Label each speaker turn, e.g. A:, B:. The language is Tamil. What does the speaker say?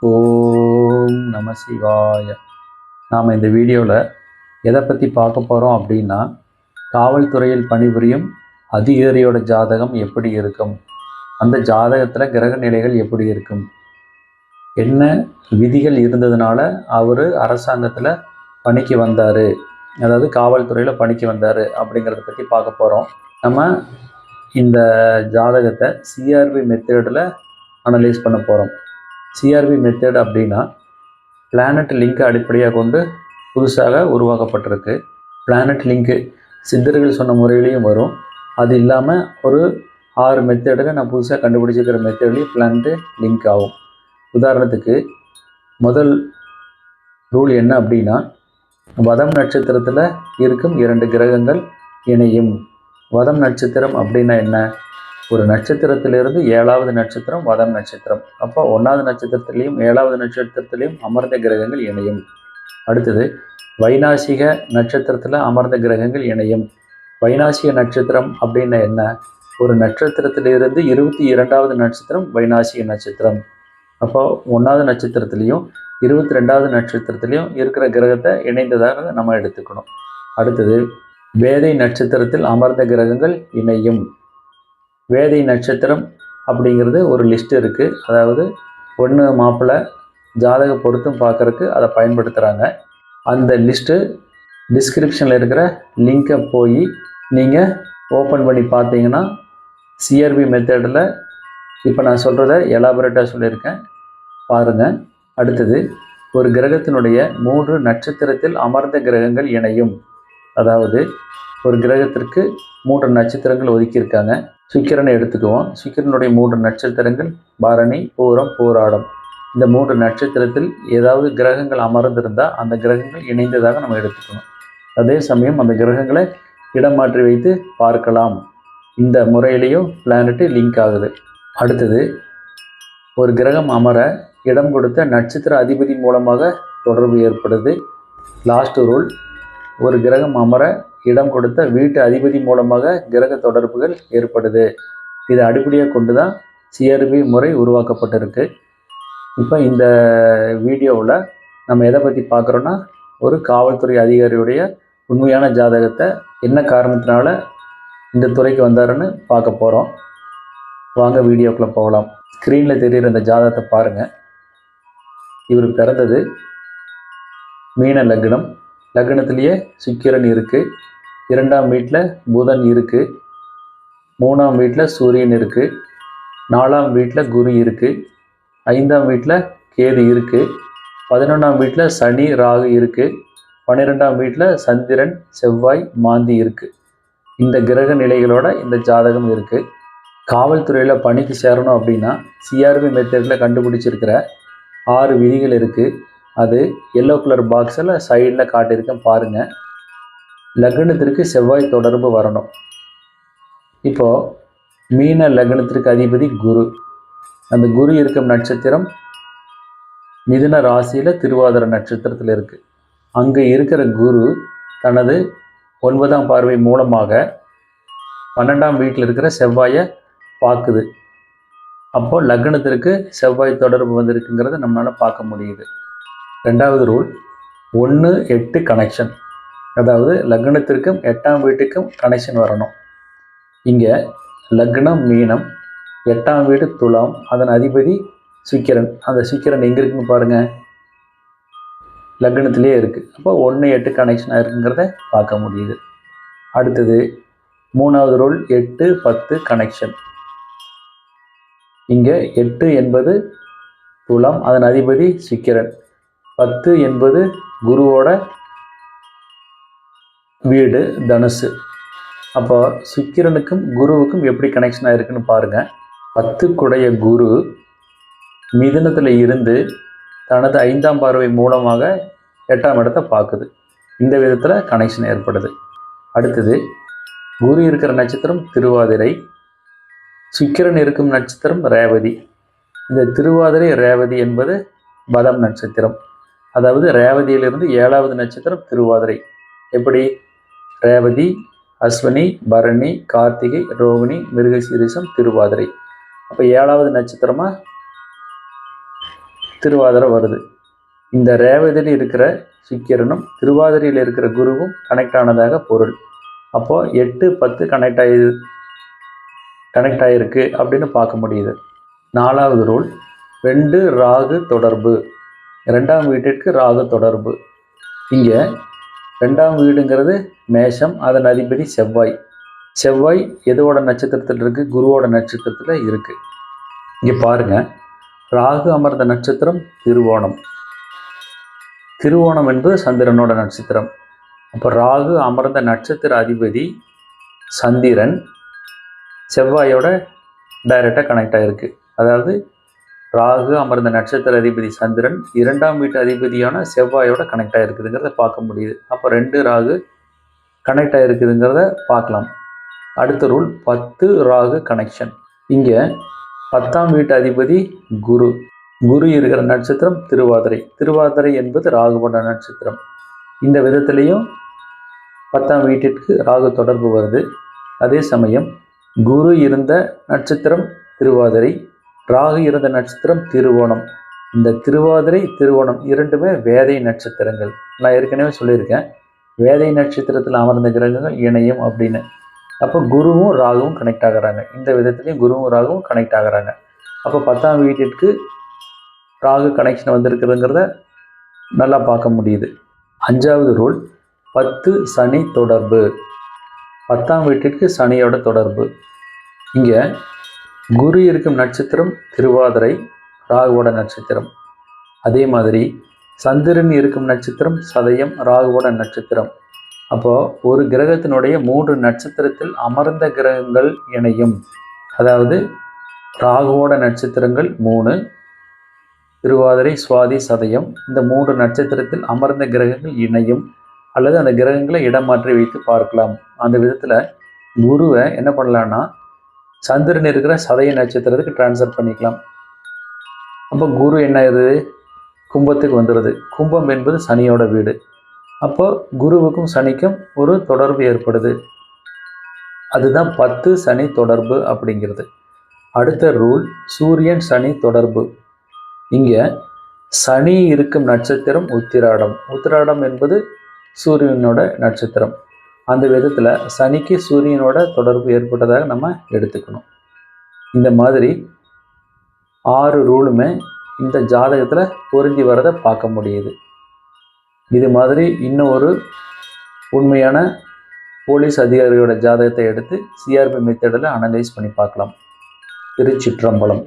A: ஓம் நம சிவாய. நாம் இந்த வீடியோவில் எதை பற்றி பார்க்க போகிறோம் அப்படின்னா, காவல்துறையில் பணிபுரியும் அதிகாரியோட ஜாதகம் எப்படி இருக்கும், அந்த ஜாதகத்தில் கிரக நிலைகள் எப்படி இருக்கும், என்ன விதிகள் இருந்ததுனால அவர் அரசாங்கத்தில் பணிக்கு வந்தார், அதாவது காவல்துறையில் பணிக்கு வந்தார் அப்படிங்கிறத பற்றி பார்க்க போகிறோம். நம்ம இந்த ஜாதகத்தை சிஆர்பி மெத்தடில் அனலைஸ் பண்ண போகிறோம். சிஆர்பி மெத்தட் அப்படின்னா பிளானட் லிங்க்கை அடிப்படையாக கொண்டு புதுசாக உருவாக்கப்பட்டிருக்கு. பிளானட் லிங்க்கு சித்தர்கள் சொன்ன முறையிலையும் வரும். அது இல்லாமல் ஒரு 6 மெத்தடில் நான் புதுசாக கண்டுபிடிச்சிக்கிற மெத்தட்லேயும் பிளானட்டு லிங்க் ஆகும். உதாரணத்துக்கு முதல் ரூல் என்ன அப்படின்னா, வதம் நட்சத்திரத்தில் இருக்கும் 2 கிரகங்கள் இணையும். வதம் நட்சத்திரம் அப்படின்னா என்ன? ஒரு நட்சத்திரத்திலிருந்து 7வது நட்சத்திரம் வதம் நட்சத்திரம். அப்போ 1வது நட்சத்திரத்திலையும் 7வது நட்சத்திரத்திலையும் அமர்ந்த கிரகங்கள் இணையும். அடுத்தது வைநாசிக நட்சத்திரத்தில் அமர்ந்த கிரகங்கள் இணையும். வைநாசிக நட்சத்திரம் அப்படின்னா என்ன? ஒரு நட்சத்திரத்திலிருந்து 22வது நட்சத்திரம் வைநாசிக நட்சத்திரம். அப்போ 1வது நட்சத்திரத்திலையும் 22வது நட்சத்திரத்திலையும் இருக்கிற கிரகத்தை இணைந்ததாக நம்ம எடுத்துக்கணும். அடுத்தது வேதை நட்சத்திரத்தில் அமர்ந்த கிரகங்கள் இணையும். வேதை நட்சத்திரம் அப்படிங்கிறது ஒரு லிஸ்ட் இருக்குது. அதாவது பொண்ணு மாப்பிள்ளை ஜாதக பொருத்தம் பார்க்குறக்கு அதை பயன்படுத்துகிறாங்க. அந்த லிஸ்ட்டு டிஸ்கிரிப்ஷனில் இருக்கிற லிங்கை போய் நீங்கள் ஓப்பன் பண்ணி பார்த்தீங்கன்னா சிஆர்பி மெத்தடில் இப்போ நான் சொல்கிறத எலாபரேட்டாக சொல்லியிருக்கேன், பாருங்கள். அடுத்தது ஒரு கிரகத்தினுடைய 3 நட்சத்திரத்தில் அமர்ந்த கிரகங்கள் இணையும். அதாவது ஒரு கிரகத்திற்கு 3 நட்சத்திரங்கள் ஒதுக்கியிருக்காங்க. சுக்கிரனை எடுத்துக்குவோம். சுக்கிரனுடைய 3 நட்சத்திரங்கள் பரணி, பூரம், பூராடம். இந்த 3 நட்சத்திரத்தில் ஏதாவது கிரகங்கள் அமர்ந்திருந்தால் அந்த கிரகங்கள் இணைந்ததாக நம்ம எடுத்துக்கணும். அதே சமயம் அந்த கிரகங்களை இடம் மாற்றி வைத்து பார்க்கலாம். இந்த முறையிலையும் பிளானட்டு லிங்க் ஆகுது. அடுத்தது ஒரு கிரகம் அமர இடம் கொடுத்த நட்சத்திர அதிபதி மூலமாக தொடர்பு ஏற்படுது. லாஸ்ட் ரூல், ஒரு கிரகம் அமர இடம் கொடுத்த வீட்டு அதிபதி மூலமாக கிரக தொடர்புகள் ஏற்படுது. இதை அடிப்படையாக கொண்டு தான் சிஆர்பி முறை உருவாக்கப்பட்டிருக்கு. இப்போ இந்த வீடியோவில் நம்ம எதை பற்றி பார்க்குறோன்னா, ஒரு காவல்துறை அதிகாரியுடைய உண்மையான ஜாதகத்தை என்ன காரணத்தினால இந்த துறைக்கு வந்தாருன்னு பார்க்க போகிறோம். வாங்க வீடியோக்குள்ளே போகலாம். ஸ்க்ரீனில் தெரிகிற இந்த ஜாதகத்தை பாருங்கள். இவர் பிறந்தது மீன லக்னம். லக்னத்திலேயே சுக்கிரன் இருக்குது. 2ஆம் வீட்டில் புதன் இருக்குது. 3ஆம் வீட்டில் சூரியன் இருக்குது. 4ஆம் வீட்டில் குரு இருக்குது. 5ஆம் வீட்டில் கேது இருக்குது. 11ஆம் வீட்டில் சனி ராகு இருக்குது. 12ஆம் வீட்டில் சந்திரன் செவ்வாய் மாந்தி இருக்குது. இந்த கிரக நிலைகளோட இந்த ஜாதகம் இருக்குது. காவல்துறையில் பணிக்கு சேரணும் அப்படின்னா சிஆர்பி மெத்தடில் கண்டுபிடிச்சிருக்கிற 6 விதிகள் இருக்குது. அது எல்லோ கலர் பாக்ஸில் சைடில் காட்டியிருக்கேன் பாருங்கள். லக்னத்திற்கு செவ்வாய் தொடர்பு வரணும். இப்போது மீன லக்னத்திற்கு அதிபதி குரு. அந்த குரு இருக்கும் நட்சத்திரம் மிதுன ராசியில் திருவாதிரை நட்சத்திரத்தில் இருக்குது. அங்கே இருக்கிற குரு தனது 9ஆம் பார்வை மூலமாக 12ஆம் வீட்டில் இருக்கிற செவ்வாயை பார்க்குது. அப்போது லக்னத்திற்கு செவ்வாய் தொடர்பு வந்திருக்குங்கிறத நம்மளால் பார்க்க முடியுது. 2வது ரூல் 1-8 கனெக்ஷன். அதாவது லக்னத்திற்கும் 8ஆம் வீட்டுக்கும் கனெக்ஷன் வரணும். இங்கே லக்னம் மீனம், 8ஆம் வீடு துலாம், அதன் அதிபதி சுக்கிரன். அந்த சுக்கிரன் எங்கே இருக்குன்னு பாருங்கள், லக்னத்திலே இருக்குது. அப்போ 1-8 கனெக்ஷனாக இருக்குங்கிறத பார்க்க முடியுது. அடுத்தது 3வது ரூல் 8-10 கனெக்ஷன். இங்கே 8 என்பது துலாம், அதன் அதிபதி சுக்கிரன். 10 என்பது குருவோட வீடு தனுசு. அப்போ சுக்கிரனுக்கும் குருவுக்கும் எப்படி கனெக்ஷனாக இருக்குன்னு பாருங்கள். 10க்குடைய குரு மிதுனத்தில் இருந்து தனது 5ஆம் பார்வை மூலமாக 8ஆம் இடத்தை பார்க்குது. இந்த விதத்தில் கனெக்ஷன் ஏற்படுது. அடுத்தது குரு இருக்கிற நட்சத்திரம் திருவாதிரை, சுக்கிரன் இருக்கும் நட்சத்திரம் ரேவதி. இந்த திருவாதிரை ரேவதி என்பது வதம் நட்சத்திரம். அதாவது ரேவதியிலிருந்து 7வது நட்சத்திரம் திருவாதிரை. எப்படி? ரேவதி, அஸ்வினி, பரணி, கார்த்திகை, ரோகிணி, மிருகசீரிஷம், திருவாதிரை. அப்போ 7வது நட்சத்திரமாக திருவாதிரை வருது. இந்த ரேவதியில் இருக்கிற சுக்கிரனும் திருவாதிரையில் இருக்கிற குருவும் கனெக்ட் ஆனதாக பொருள். அப்போது 8, 10 கனெக்ட் ஆகிருக்கு அப்படின்னு பார்க்க முடியுது. 4வது ரூல் 2 ராகு தொடர்பு. 2ஆம் வீட்டிற்கு ராகு தொடர்பு. இங்கே 2ஆம் வீடுங்கிறது மேஷம், அதன் அதிபதி செவ்வாய். செவ்வாய் எதோட நட்சத்திரத்தில் இருக்குது? குருவோட நட்சத்திரத்தில் இருக்குது. இங்கே பாருங்கள், ராகு அமர்ந்த நட்சத்திரம் திருவோணம். திருவோணம் என்பது சந்திரனோட நட்சத்திரம். அப்போ ராகு அமர்ந்த நட்சத்திர அதிபதி சந்திரன் செவ்வாயோட டைரெக்டாக கனெக்ட் ஆகிருக்கு. அதாவது ராகு அமர்ந்த நட்சத்திர அதிபதி சந்திரன் 2ஆம் வீட்டு அதிபதியான செவ்வாயோட கனெக்ட் ஆகிருக்குதுங்கிறத பார்க்க முடியுது. அப்போ 2 ராகு கனெக்ட் ஆகிருக்குதுங்கிறத பார்க்கலாம். அடுத்த ரூல் 10 ராகு கனெக்ஷன். இங்கே 10ஆம் வீட்டு அதிபதி குரு. குரு இருக்கிற நட்சத்திரம் திருவாதிரை. திருவாதிரை என்பது ராகுவோட நட்சத்திரம். இந்த விதத்திலையும் 10ஆம் வீட்டிற்கு ராகு தொடர்பு வருது. அதே சமயம் குரு இருந்த நட்சத்திரம் திருவாதிரை, ராகு இருந்த நட்சத்திரம் திருவோணம். இந்த திருவாதிரை திருவோணம் இரண்டுமே வேதை நட்சத்திரங்கள். நான் ஏற்கனவே சொல்லியிருக்கேன், வேதை நட்சத்திரத்தில் அமர்ந்த கிரகங்கள் இணையும் அப்படின்னு. அப்போ குருவும் ராகுவும் கனெக்ட் ஆகிறாங்க. இந்த விதத்துலையும் குருவும் ராகுவும் கனெக்ட் ஆகிறாங்க. அப்போ 10ஆம் வீட்டிற்கு ராகு கனெக்ஷன் வந்திருக்குதுங்கிறத நல்லா பார்க்க முடியுது. 5வது ரூல் 10 சனி தொடர்பு. 10ஆம் வீட்டிற்கு சனியோட தொடர்பு. இங்கே குரு இருக்கும் நட்சத்திரம் திருவாதிரை, ராகுவோட நட்சத்திரம். அதே மாதிரி சந்திரன் இருக்கும் நட்சத்திரம் சதயம், ராகுவோட நட்சத்திரம். அப்போது ஒரு கிரகத்தினுடைய 3 நட்சத்திரத்தில் அமர்ந்த கிரகங்கள் இணையும். அதாவது ராகுவோட நட்சத்திரங்கள் 3, திருவாதிரை, சுவாதி, சதயம், இந்த 3 நட்சத்திரத்தில் அமர்ந்த கிரகங்கள் இணையும் அல்லது அந்த கிரகங்களை இடமாற்றி வைத்து பார்க்கலாம். அந்த விதத்தில் குருவை என்ன பண்ணலான்னா சந்திரன் இருக்கிற சதய நட்சத்திரத்துக்கு டிரான்ஸ்ஃபர் பண்ணிக்கலாம். அப்போ குரு என்ன ஆகுது? கும்பத்துக்கு வந்துடுது. கும்பம் என்பது சனியோட வீடு. அப்போ குருவுக்கும் சனிக்கும் ஒரு தொடர்பு ஏற்படுது. அதுதான் 10 சனி தொடர்பு அப்படிங்கிறது. அடுத்த ரூல் சூரியன் சனி தொடர்பு. இங்கே சனி இருக்கும் நட்சத்திரம் உத்திராடம். உத்திராடம் என்பது சூரியனோட நட்சத்திரம். அந்த விதத்தில் சனிக்கு சூரியனோட தொடர்பு ஏற்பட்டதாக நம்ம எடுத்துக்கணும். இந்த மாதிரி 6 ரூலுமே இந்த ஜாதகத்தில் பொருந்தி வரதை பார்க்க முடியுது. இது மாதிரி இன்னும் ஒரு உண்மையான போலீஸ் அதிகாரியோட ஜாதகத்தை எடுத்து சிஆர்பி மெத்தடில் அனலைஸ் பண்ணி பார்க்கலாம். திருச்சிற்றம்பலம்.